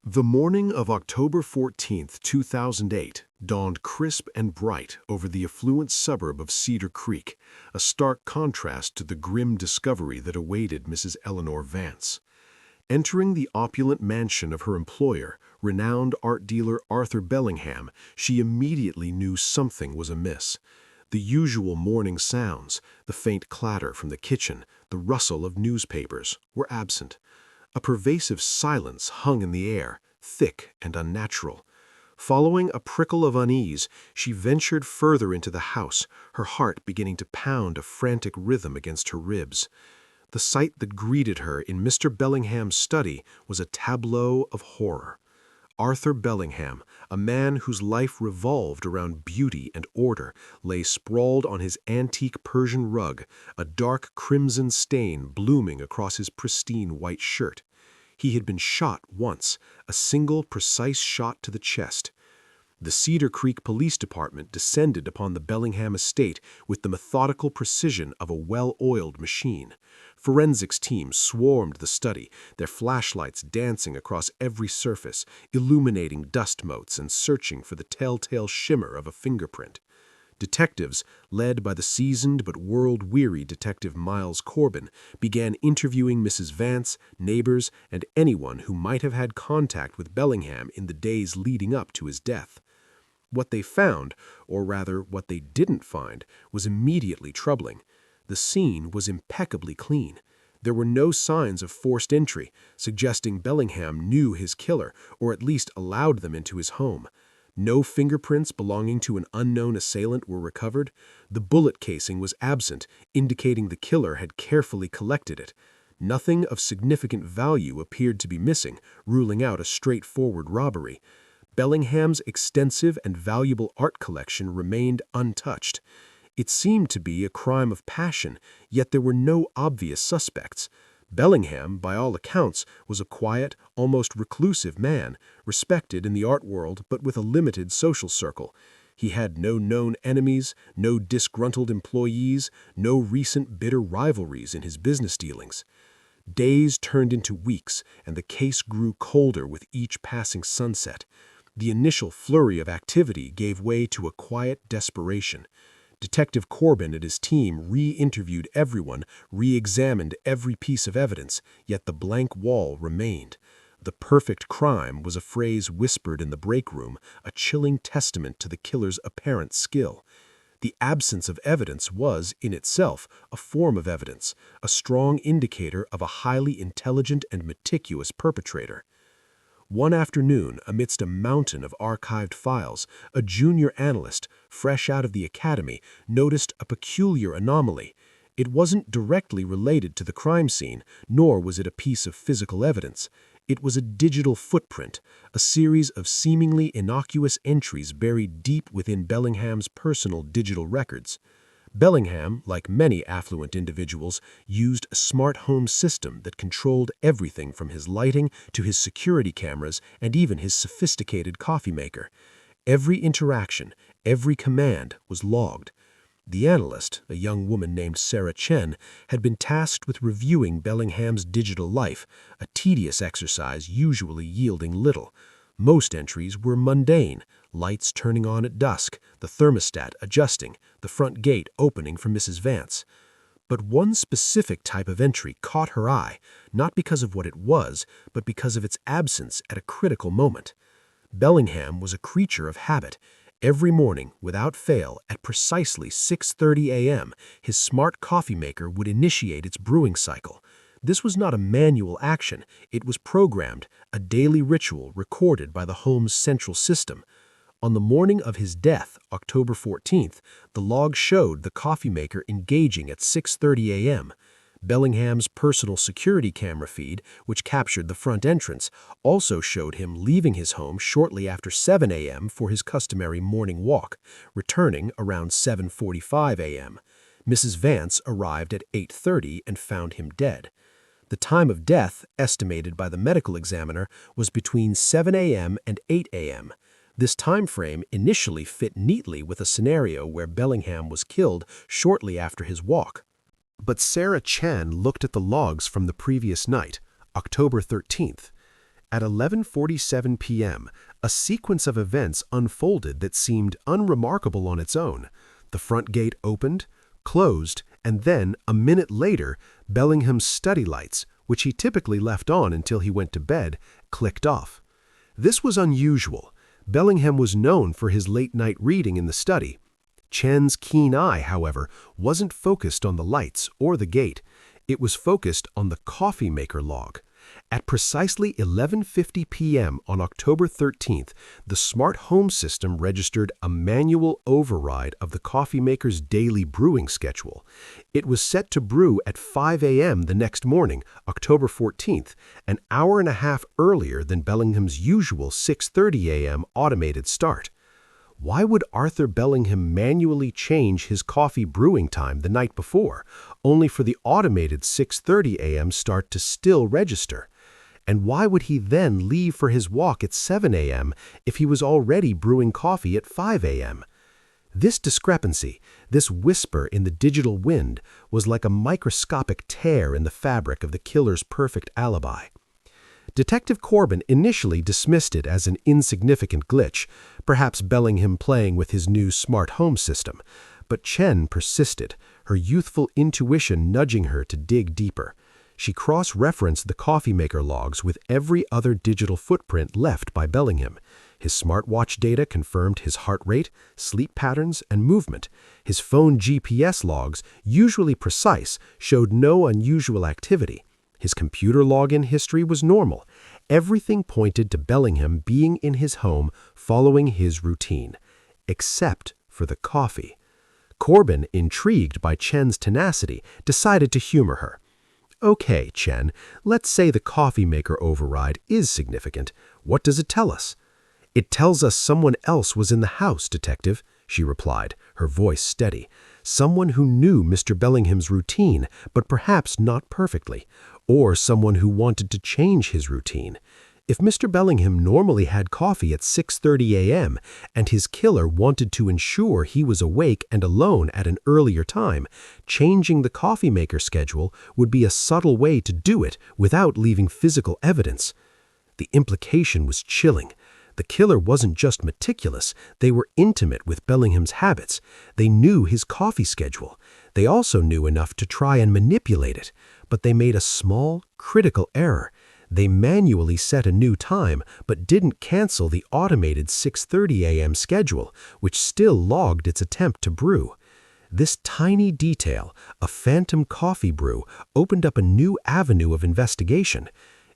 The morning of October 14, 2008, dawned crisp and bright over the affluent suburb of Cedar Creek, a stark contrast to the grim discovery that awaited Mrs. Eleanor Vance. Entering the opulent mansion of her employer, renowned art dealer Arthur Bellingham, she immediately knew something was amiss. The usual morning sounds, the faint clatter from the kitchen, the rustle of newspapers, were absent. A pervasive silence hung in the air, thick and unnatural. Following a prickle of unease, she ventured further into the house, her heart beginning to pound a frantic rhythm against her ribs. The sight that greeted her in Mr. Bellingham's study was a tableau of horror. Arthur Bellingham, a man whose life revolved around beauty and order, lay sprawled on his antique Persian rug, a dark crimson stain blooming across his pristine white shirt. He had been shot once, a single precise shot to the chest. The Cedar Creek Police Department descended upon the Bellingham estate with the methodical precision of a well-oiled machine. Forensics teams swarmed the study, their flashlights dancing across every surface, illuminating dust motes and searching for the telltale shimmer of a fingerprint. Detectives, led by the seasoned but world-weary Detective Miles Corbin, began interviewing Mrs. Vance, neighbors, and anyone who might have had contact with Bellingham in the days leading up to his death. What they found, or rather what they didn't find, was immediately troubling. The scene was impeccably clean. There were no signs of forced entry, suggesting Bellingham knew his killer, or at least allowed them into his home. No fingerprints belonging to an unknown assailant were recovered. The bullet casing was absent, indicating the killer had carefully collected it. Nothing of significant value appeared to be missing, ruling out a straightforward robbery. Bellingham's extensive and valuable art collection remained untouched. It seemed to be a crime of passion, yet there were no obvious suspects. Bellingham, by all accounts, was a quiet, almost reclusive man, respected in the art world but with a limited social circle. He had no known enemies, no disgruntled employees, no recent bitter rivalries in his business dealings. Days turned into weeks, and the case grew colder with each passing sunset. The initial flurry of activity gave way to a quiet desperation. Detective Corbin and his team re-interviewed everyone, re-examined every piece of evidence, yet the blank wall remained. The perfect crime was a phrase whispered in the break room, a chilling testament to the killer's apparent skill. The absence of evidence was, in itself, a form of evidence, a strong indicator of a highly intelligent and meticulous perpetrator. One afternoon, amidst a mountain of archived files, a junior analyst, fresh out of the academy, noticed a peculiar anomaly. It wasn't directly related to the crime scene, nor was it a piece of physical evidence. It was a digital footprint, a series of seemingly innocuous entries buried deep within Bellingham's personal digital records. Bellingham, like many affluent individuals, used a smart home system that controlled everything from his lighting to his security cameras and even his sophisticated coffee maker. Every interaction, every command was logged. The analyst, a young woman named Sarah Chen, had been tasked with reviewing Bellingham's digital life, a tedious exercise usually yielding little. Most entries were mundane, lights turning on at dusk, the thermostat adjusting, the front gate opening for Mrs. Vance. But one specific type of entry caught her eye, not because of what it was, but because of its absence at a critical moment. Bellingham was a creature of habit. Every morning, without fail, at precisely 6:30 a.m., his smart coffee maker would initiate its brewing cycle. This was not a manual action, it was programmed, a daily ritual recorded by the home's central system. On the morning of his death, October 14th, the log showed the coffee maker engaging at 6:30 a.m. Bellingham's personal security camera feed, which captured the front entrance, also showed him leaving his home shortly after 7 a.m. for his customary morning walk, returning around 7:45 a.m. Mrs. Vance arrived at 8:30 and found him dead. The time of death, estimated by the medical examiner, was between 7 a.m. and 8 a.m. This time frame initially fit neatly with a scenario where Bellingham was killed shortly after his walk. But Sarah Chen looked at the logs from the previous night, October 13th, At 11:47 p.m., a sequence of events unfolded that seemed unremarkable on its own. The front gate opened, closed, and then, a minute later, Bellingham's study lights, which he typically left on until he went to bed, clicked off. This was unusual. Bellingham was known for his late-night reading in the study. Chen's keen eye, however, wasn't focused on the lights or the gate. It was focused on the coffee maker log. At precisely 11:50 p.m. on October 13th, the smart home system registered a manual override of the coffee maker's daily brewing schedule. It was set to brew at 5 a.m. the next morning, October 14th, an hour and a half earlier than Bellingham's usual 6:30 a.m. automated start. Why would Arthur Bellingham manually change his coffee brewing time the night before, only for the automated 6:30 a.m. start to still register? And why would he then leave for his walk at 7 a.m. if he was already brewing coffee at 5 a.m.? This discrepancy, this whisper in the digital wind, was like a microscopic tear in the fabric of the killer's perfect alibi. Detective Corbin initially dismissed it as an insignificant glitch, perhaps Bellingham playing with his new smart home system. But Chen persisted, her youthful intuition nudging her to dig deeper. She cross-referenced the coffee maker logs with every other digital footprint left by Bellingham. His smartwatch data confirmed his heart rate, sleep patterns, and movement. His phone GPS logs, usually precise, showed no unusual activity. His computer login history was normal. Everything pointed to Bellingham being in his home following his routine, except for the coffee. Corbin, intrigued by Chen's tenacity, decided to humor her. "Okay, Chen, let's say the coffee maker override is significant. What does it tell us?" "It tells us someone else was in the house, Detective," she replied, her voice steady. "Someone who knew Mr. Bellingham's routine, but perhaps not perfectly. Or someone who wanted to change his routine. If Mr. Bellingham normally had coffee at 6:30 a.m. and his killer wanted to ensure he was awake and alone at an earlier time, changing the coffee maker schedule would be a subtle way to do it without leaving physical evidence." The implication was chilling. The killer wasn't just meticulous, they were intimate with Bellingham's habits. They knew his coffee schedule. They also knew enough to try and manipulate it. But they made a small, critical error. They manually set a new time, but didn't cancel the automated 6:30 a.m. schedule, which still logged its attempt to brew. This tiny detail, a phantom coffee brew, opened up a new avenue of investigation.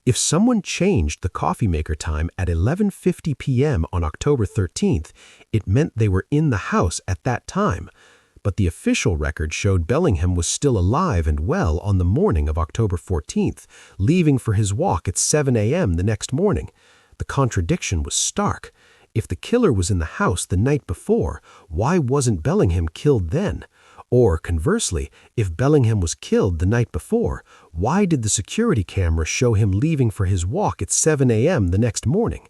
If someone changed the coffee maker time at 11:50 p.m. on October 13th, it meant they were in the house at that time. But the official record showed Bellingham was still alive and well on the morning of October 14th, leaving for his walk at 7 a.m. the next morning. The contradiction was stark. If the killer was in the house the night before, why wasn't Bellingham killed then? Or, conversely, if Bellingham was killed the night before, why did the security camera show him leaving for his walk at 7 a.m. the next morning?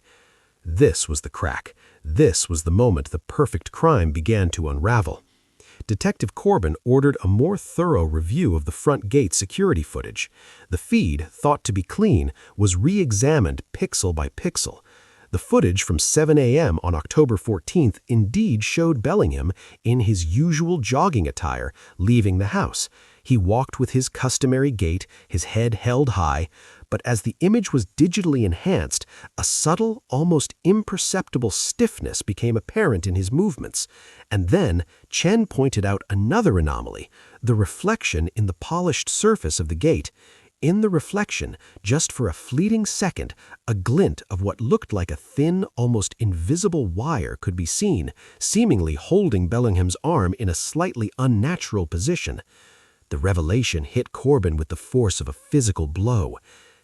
This was the crack. This was the moment the perfect crime began to unravel. Detective Corbin ordered a more thorough review of the front gate security footage. The feed, thought to be clean, was re-examined pixel by pixel. The footage from 7 a.m. on October 14th indeed showed Bellingham in his usual jogging attire, leaving the house. He walked with his customary gait, his head held high, but as the image was digitally enhanced, a subtle, almost imperceptible stiffness became apparent in his movements. And then Chen pointed out another anomaly, the reflection in the polished surface of the gate. In the reflection, just for a fleeting second, a glint of what looked like a thin, almost invisible wire could be seen, seemingly holding Bellingham's arm in a slightly unnatural position. The revelation hit Corbin with the force of a physical blow.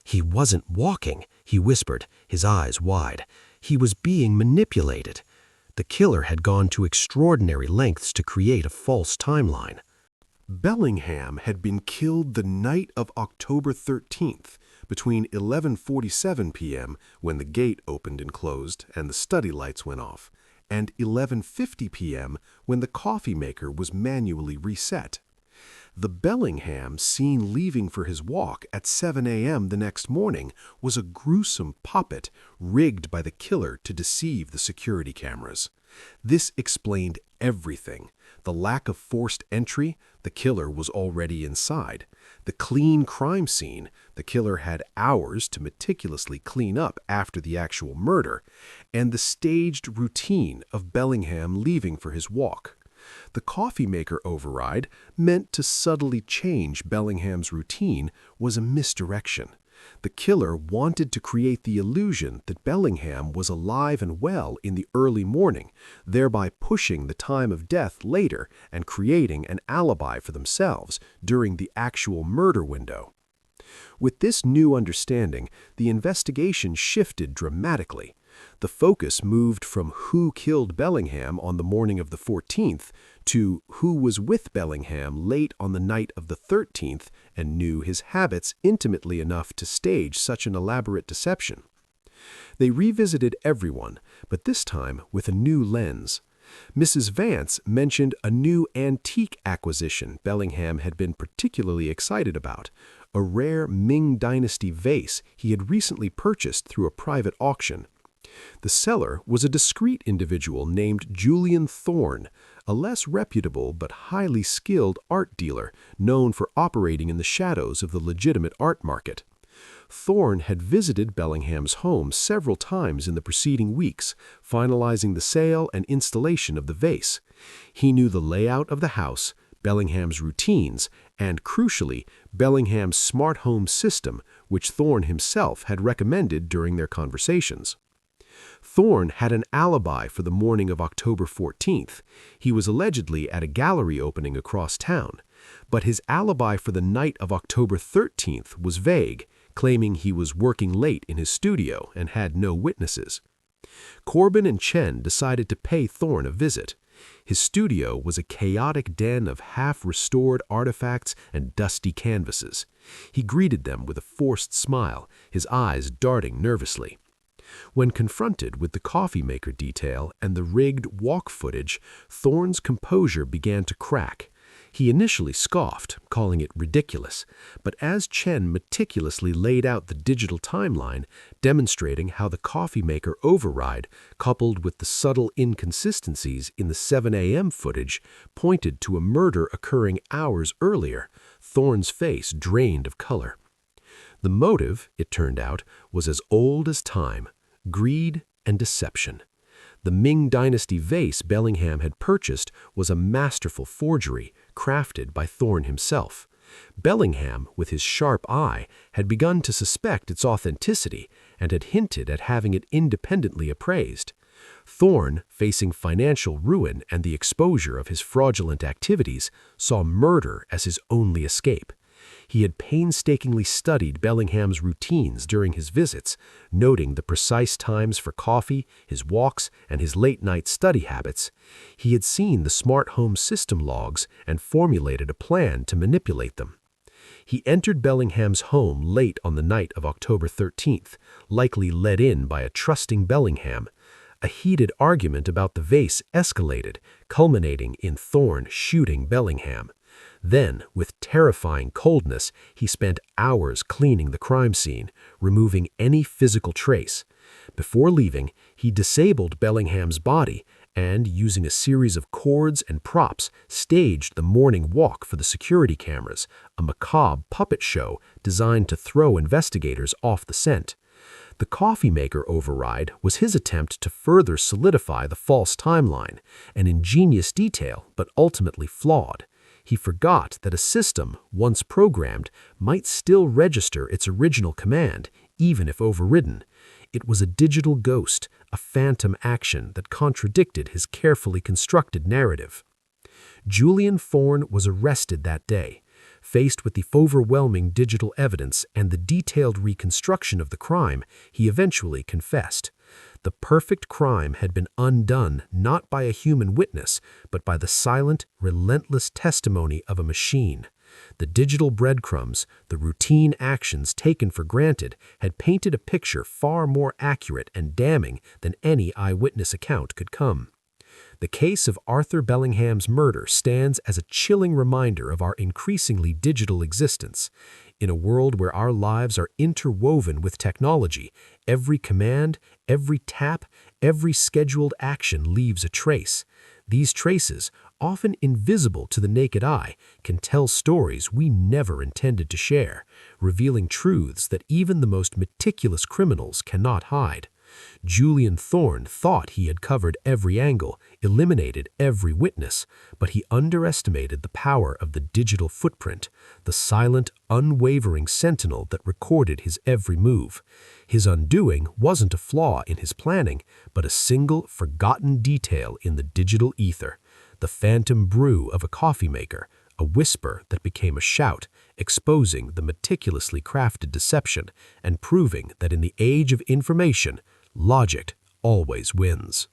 "He wasn't walking," he whispered, his eyes wide. "He was being manipulated." The killer had gone to extraordinary lengths to create a false timeline. Bellingham had been killed the night of October 13th, between 11:47 p.m., when the gate opened and closed and the study lights went off, and 11:50 p.m., when the coffee maker was manually reset. The Bellingham seen leaving for his walk at 7 a.m. the next morning was a gruesome puppet rigged by the killer to deceive the security cameras. This explained everything. The lack of forced entry, the killer was already inside. The clean crime scene, the killer had hours to meticulously clean up after the actual murder, and the staged routine of Bellingham leaving for his walk. The coffee maker override, meant to subtly change Bellingham's routine, was a misdirection. The killer wanted to create the illusion that Bellingham was alive and well in the early morning, thereby pushing the time of death later and creating an alibi for themselves during the actual murder window. With this new understanding, the investigation shifted dramatically. The focus moved from who killed Bellingham on the morning of the 14th to who was with Bellingham late on the night of the 13th and knew his habits intimately enough to stage such an elaborate deception. They revisited everyone, but this time with a new lens. Mrs. Vance mentioned a new antique acquisition Bellingham had been particularly excited about, a rare Ming Dynasty vase he had recently purchased through a private auction. The seller was a discreet individual named Julian Thorne, a less reputable but highly skilled art dealer known for operating in the shadows of the legitimate art market. Thorne had visited Bellingham's home several times in the preceding weeks, finalizing the sale and installation of the vase. He knew the layout of the house, Bellingham's routines, and, crucially, Bellingham's smart home system, which Thorne himself had recommended during their conversations. Thorne had an alibi for the morning of October 14th. He was allegedly at a gallery opening across town. But his alibi for the night of October 13th was vague, claiming he was working late in his studio and had no witnesses. Corbin and Chen decided to pay Thorne a visit. His studio was a chaotic den of half-restored artifacts and dusty canvases. He greeted them with a forced smile, his eyes darting nervously. When confronted with the coffee maker detail and the rigged walk footage, Thorne's composure began to crack. He initially scoffed, calling it ridiculous, but as Chen meticulously laid out the digital timeline, demonstrating how the coffee maker override, coupled with the subtle inconsistencies in the 7 a.m. footage, pointed to a murder occurring hours earlier, Thorne's face drained of color. The motive, it turned out, was as old as time: greed and deception. The Ming Dynasty vase Bellingham had purchased was a masterful forgery crafted by Thorne himself. Bellingham, with his sharp eye, had begun to suspect its authenticity and had hinted at having it independently appraised. Thorne, facing financial ruin and the exposure of his fraudulent activities, saw murder as his only escape. He had painstakingly studied Bellingham's routines during his visits, noting the precise times for coffee, his walks, and his late-night study habits. He had seen the smart home system logs and formulated a plan to manipulate them. He entered Bellingham's home late on the night of October 13th, likely led in by a trusting Bellingham. A heated argument about the vase escalated, culminating in Thorne shooting Bellingham. Then, with terrifying coldness, he spent hours cleaning the crime scene, removing any physical trace. Before leaving, he disabled Bellingham's body and, using a series of cords and props, staged the morning walk for the security cameras, a macabre puppet show designed to throw investigators off the scent. The coffee maker override was his attempt to further solidify the false timeline, an ingenious detail but ultimately flawed. He forgot that a system, once programmed, might still register its original command, even if overridden. It was a digital ghost, a phantom action that contradicted his carefully constructed narrative. Julian Thorne was arrested that day. Faced with the overwhelming digital evidence and the detailed reconstruction of the crime, he eventually confessed. The perfect crime had been undone not by a human witness, but by the silent, relentless testimony of a machine. The digital breadcrumbs, the routine actions taken for granted, had painted a picture far more accurate and damning than any eyewitness account could come. The case of Arthur Bellingham's murder stands as a chilling reminder of our increasingly digital existence. In a world where our lives are interwoven with technology, every command, every tap, every scheduled action leaves a trace. These traces, often invisible to the naked eye, can tell stories we never intended to share, revealing truths that even the most meticulous criminals cannot hide. Julian Thorne thought he had covered every angle, eliminated every witness, but he underestimated the power of the digital footprint, the silent, unwavering sentinel that recorded his every move. His undoing wasn't a flaw in his planning, but a single, forgotten detail in the digital ether, the phantom brew of a coffee maker, a whisper that became a shout, exposing the meticulously crafted deception and proving that in the age of information, logic always wins.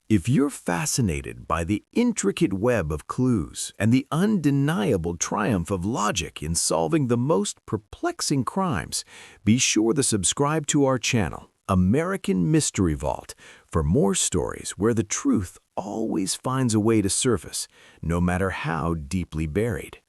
If you're fascinated by the intricate web of clues and the undeniable triumph of logic in solving the most perplexing crimes, be sure to subscribe to our channel, American Mystery Vault, for more stories where the truth always finds a way to surface, no matter how deeply buried.